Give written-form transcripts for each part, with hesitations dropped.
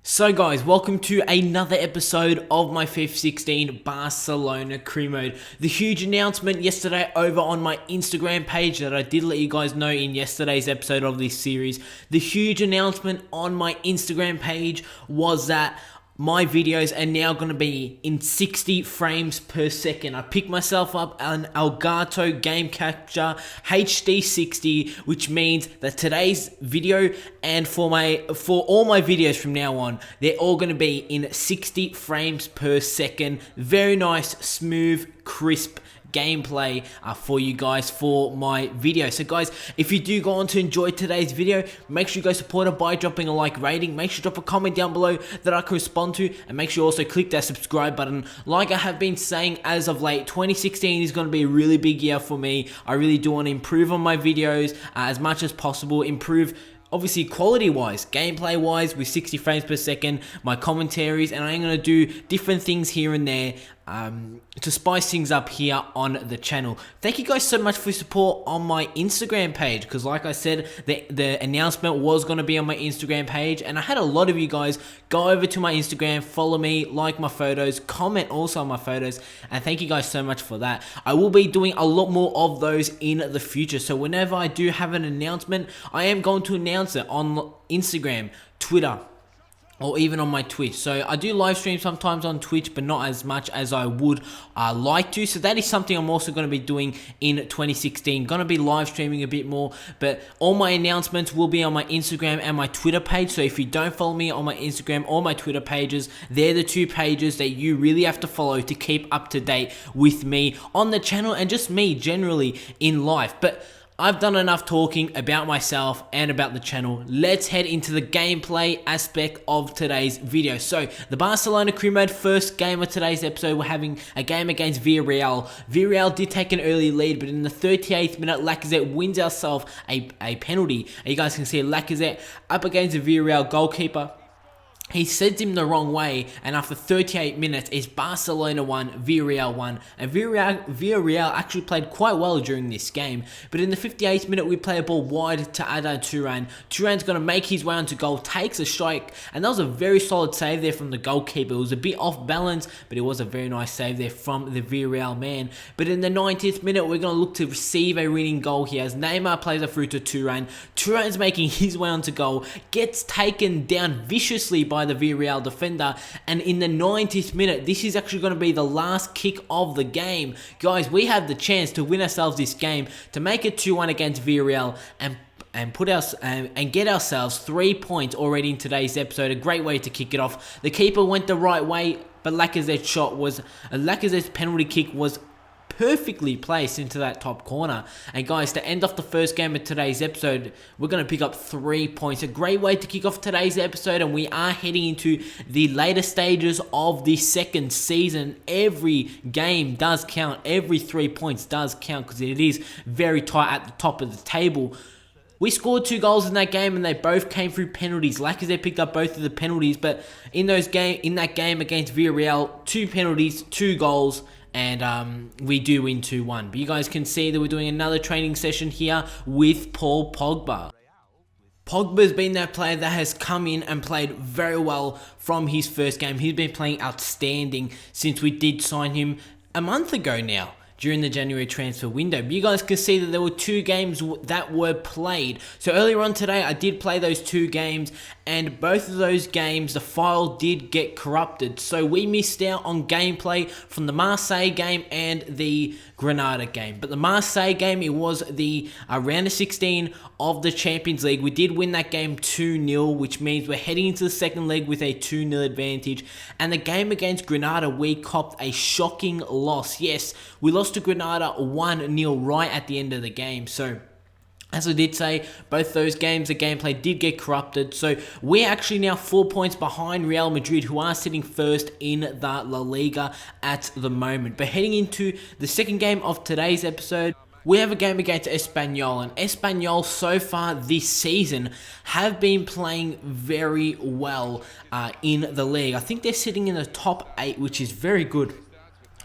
So guys, welcome to another episode of my FIFA 16 Barcelona Crew Mode. The huge announcement yesterday over on my Instagram page that I did let you guys know in yesterday's episode of this series. The huge announcement on my Instagram page was that my videos are now going to be in 60 frames per second. I picked myself up an Elgato Game Capture HD 60, which means that today's video and for all my videos from now on, they're all going to be in 60 frames per second. Very nice, smooth, crisp gameplay for you guys for my video. So guys, if you do go on to enjoy today's video, make sure you go support it by dropping a like rating. Make sure to drop a comment down below that I can respond to, and make sure you also click that subscribe button. Like I have been saying as of late, 2016 is going to be a really big year for me. I really do want to improve on my videos as much as possible, improve obviously quality wise, gameplay wise with 60 frames per second, my commentaries, and I'm going to do different things here and there to spice things up here on the channel. Thank you guys so much for your support on my Instagram page, because like I said, the announcement was going to be on my Instagram page, and I had a lot of you guys go over to my Instagram, follow me, like my photos, comment also on my photos, and thank you guys so much for that. I will be doing a lot more of those in the future, so whenever I do have an announcement, I am going to announce it on Instagram, Twitter, or even on my Twitch. So I do live stream sometimes on Twitch, but not as much as I would like to. So that is something I'm also going to be doing in 2016. Going to be live streaming a bit more, but all my announcements will be on my Instagram and my Twitter page. So if you don't follow me on my Instagram or my Twitter pages, they're the two pages that you really have to follow to keep up to date with me on the channel and just me generally in life. But I've done enough talking about myself and about the channel. Let's head into the gameplay aspect of today's video. So, the Barcelona Crew Mode first game of today's episode, we're having a game against Villarreal. Villarreal did take an early lead, but in the 38th minute, Lacazette wins ourselves a penalty. And you guys can see Lacazette up against the Villarreal goalkeeper. He sends him the wrong way, and after 38 minutes, it's Barcelona 1, Villarreal 1. And Villarreal actually played quite well during this game. But in the 58th minute, we play a ball wide to Arda Turan. Turan's going to make his way onto goal, takes a strike, and that was a very solid save there from the goalkeeper. It was a bit off balance, but it was a very nice save there from the Villarreal man. But in the 90th minute, we're going to look to receive a winning goal here as Neymar plays it through to Turan. Turan's making his way onto goal, gets taken down viciously by the Villarreal defender, and in the 90th minute, this is actually going to be the last kick of the game. Guys, we have the chance to win ourselves this game, to make it 2-1 against Villarreal, and get ourselves 3 points already in today's episode. A great way to kick it off. The keeper went the right way, but Lacazette's penalty kick was perfectly placed into that top corner. And guys, to end off the first game of today's episode, we're going to pick up 3 points. A great way to kick off today's episode, and we are heading into the later stages of the second season. Every game does count. Every 3 points does count, because it is very tight at the top of the table. We scored 2 goals in that game, and they both came through penalties. Lacazette picked up both of the penalties, but in that game against Villarreal, 2 penalties, 2 goals, and we do win 2-1. But you guys can see that we're doing another training session here with Paul Pogba. Pogba's been that player that has come in and played very well from his first game. He's been playing outstanding since we did sign him a month ago now, during the January transfer window. But you guys can see that there were 2 games that were played. So earlier on today, I did play those 2 games, and both of those games, the file did get corrupted. So we missed out on gameplay from the Marseille game and the Granada game. But the Marseille game, it was the round of 16 of the Champions League. We did win that game 2-0, which means we're heading into the second leg with a 2-0 advantage. And the game against Granada, we copped a shocking loss. Yes, we lost to Granada 1-0 right at the end of the game. So, as I did say, both those games, the gameplay did get corrupted. So we're actually now 4 points behind Real Madrid, who are sitting first in the La Liga at the moment. But heading into the second game of today's episode, we have a game against Espanyol, and Espanyol so far this season have been playing very well in the league. I think they're sitting in the top 8, which is very good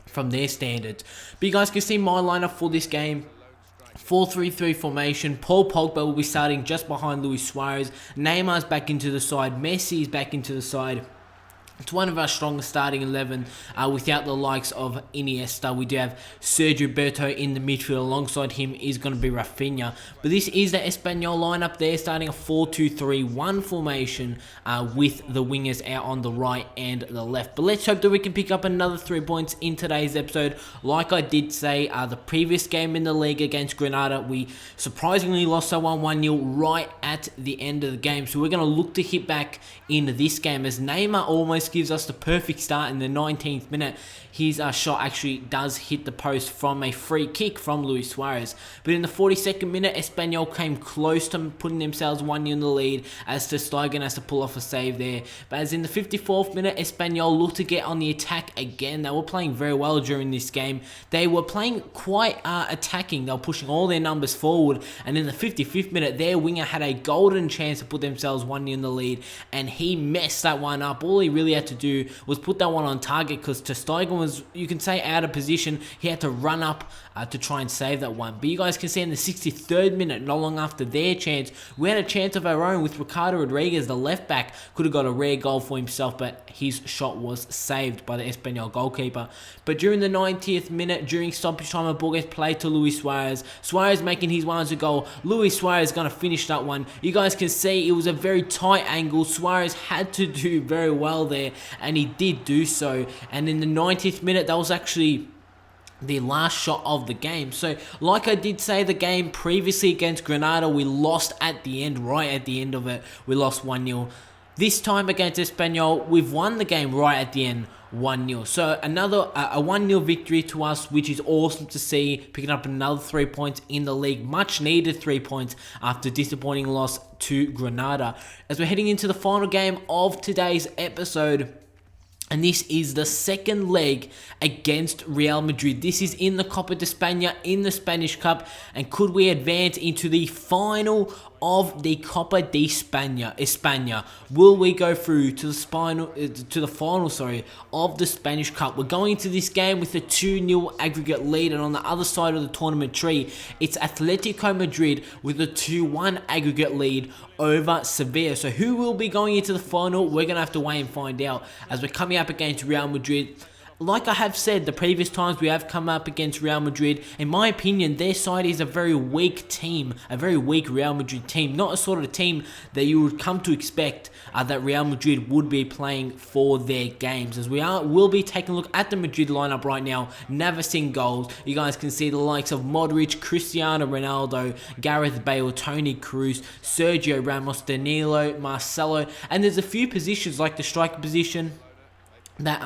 from their standards. But you guys can see my lineup for this game. 4-3-3 formation. Paul Pogba will be starting just behind Luis Suarez. Neymar's back into the side. Messi is back into the side. It's one of our strongest starting 11 without the likes of Iniesta. We do have Sergio Berto in the midfield. Alongside him is going to be Rafinha. But this is the Espanyol lineup there, starting a 4-2-3-1 formation with the wingers out on the right and the left. But let's hope that we can pick up another 3 points in today's episode. Like I did say, the previous game in the league against Granada, we surprisingly lost that 1-0 right at the end of the game. So we're going to look to hit back in this game as Neymar almost gives us the perfect start in the 19th minute. His shot actually does hit the post from a free kick from Luis Suarez. But in the 42nd minute, Espanyol came close to putting themselves 1-0 in the lead as Ter Stegen has to pull off a save there. But as in the 54th minute, Espanyol looked to get on the attack again. They were playing very well during this game. They were playing quite attacking. They were pushing all their numbers forward. And in the 55th minute, their winger had a golden chance to put themselves 1-0 in the lead. And he messed that one up. All he really had to do was put that one on target because Ter Stegen was, you can say, out of position. He had to run up to try and save that one. But you guys can see in the 63rd minute, not long after their chance, we had a chance of our own with Ricardo Rodriguez, the left back, could have got a rare goal for himself, but his shot was saved by the Espanyol goalkeeper. But during the 90th minute, during stoppage time, a ball gets played to Luis Suarez. Suarez making his 1-0 goal. Luis Suarez is going to finish that one. You guys can see it was a very tight angle. Suarez had to do very well there, and he did do so. And in the 90th minute, that was actually the last shot of the game. So like I did say, the game previously against Granada, we lost at the end, right at the end of it. We lost 1-0. This time against Espanyol, we've won the game right at the end, 1-0. So another a 1-0 victory to us, which is awesome to see, picking up another 3 points in the league. Much needed 3 points after disappointing loss to Granada. As we're heading into the final game of today's episode, and this is the second leg against Real Madrid. This is in the Copa de España, in the Spanish Cup. And could we advance into the final of the Copa de España? Will we go through to the final of the Spanish Cup? We're going into this game with a 2-0 aggregate lead, and on the other side of the tournament tree, it's Atletico Madrid with a 2-1 aggregate lead over Sevilla. So who will be going into the final? We're going to have to wait and find out as we're coming up against Real Madrid. Like I have said, the previous times we have come up against Real Madrid, in my opinion, their side is a very weak team, a very weak Real Madrid team, not a sort of team that you would come to expect that Real Madrid would be playing for their games. As we'll be taking a look at the Madrid lineup right now, never seen goals. You guys can see the likes of Modric, Cristiano Ronaldo, Gareth Bale, Toni Kroos, Sergio Ramos, Danilo, Marcelo, and there's a few positions like the striker position that,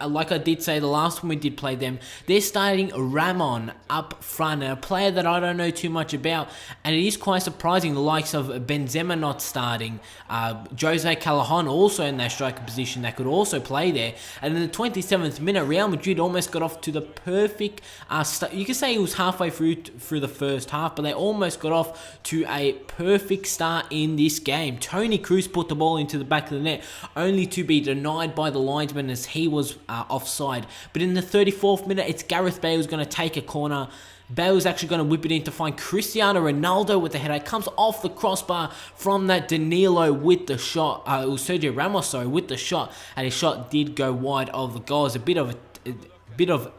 like I did say the last time we did play them, they're starting Ramon up front, a player that I don't know too much about, and it is quite surprising the likes of Benzema not starting, Jose Callahan also in that striker position that could also play there. And in the 27th minute, Real Madrid almost got off to the perfect start. You could say it was halfway through the first half, but they almost got off to a perfect start in this game. Toni Kroos put the ball into the back of the net, only to be denied by the linesman as he was offside. But in the 34th minute, it's Gareth Bale who's going to take a corner. Bale is actually going to whip it in to find Cristiano Ronaldo with the header. It comes off the crossbar from that Danilo with the shot. It was Sergio Ramos, with the shot, and his shot did go wide of the goal. It's a bit of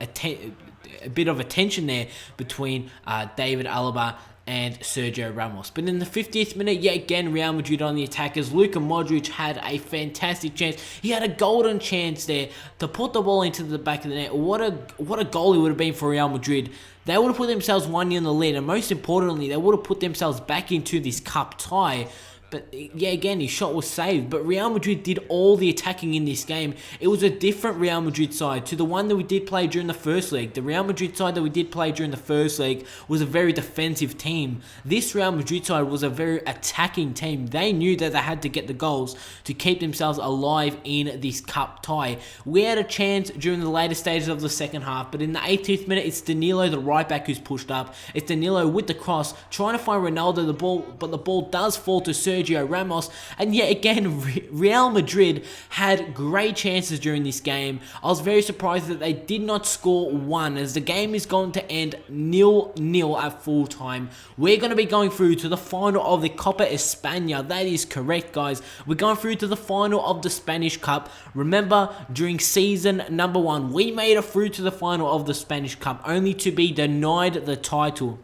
a tension there between David Alaba and Sergio Ramos. But in the 50th minute, yet again, Real Madrid on the attack as Luka Modric had a fantastic chance. He had a golden chance there to put the ball into the back of the net. What a goal it would have been for Real Madrid. They would have put themselves 1-0 in the lead, and most importantly, they would have put themselves back into this cup tie. But yeah, again, his shot was saved. But Real Madrid did all the attacking in this game. It was a different Real Madrid side to the one that we did play during the first leg. The Real Madrid side that we did play during the first leg was a very defensive team. This Real Madrid side was a very attacking team. They knew that they had to get the goals to keep themselves alive in this cup tie. We had a chance during the later stages of the second half, but in the 80th minute, it's Danilo, the right back, who's pushed up. It's Danilo with the cross, trying to find Ronaldo the ball, but the ball does fall to Sergio Sergio Ramos. And yet again, Real Madrid had great chances during this game. I was very surprised that they did not score one, as the game is going to end 0-0 at full time. We're going to be going through to the final of the Copa España. That is correct, guys. We're going through to the final of the Spanish Cup. Remember, during season number 1, we made it through to the final of the Spanish Cup, only to be denied the title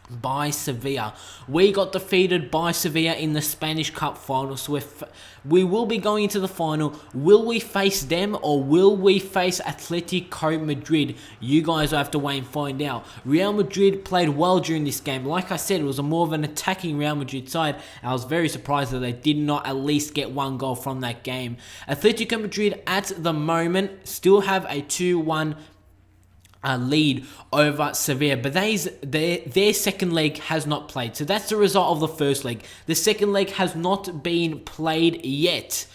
by Sevilla. We got defeated by Sevilla in the Spanish Cup final, so we will be going into the final. Will we face them, or will we face Atletico Madrid? You guys will have to wait and find out. Real Madrid played well during this game. Like I said, it was more of an attacking Real Madrid side. I was very surprised that they did not at least get one goal from that game. Atletico Madrid at the moment still have a 2-1 lead over Sevilla, but their second leg has not played. So that's the result of the first leg. The second leg has not been played yet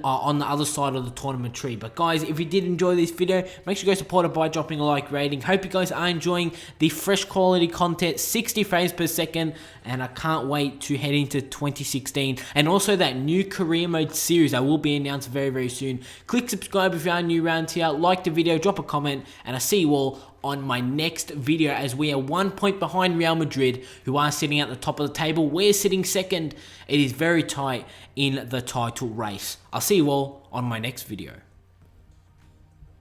on the other side of the tournament tree. But guys, if you did enjoy this video, make sure you go support it by dropping a like rating. Hope you guys are enjoying the fresh quality content, 60 frames per second, and I can't wait to head into 2016 and also that new career mode series that will be announced very, very soon. Click subscribe if you are new around here, like the video, drop a comment, and I see you all on my next video, as we are 1 point behind Real Madrid, who are sitting at the top of the table. We're sitting second. It is very tight in the title race. I'll see you all on my next video.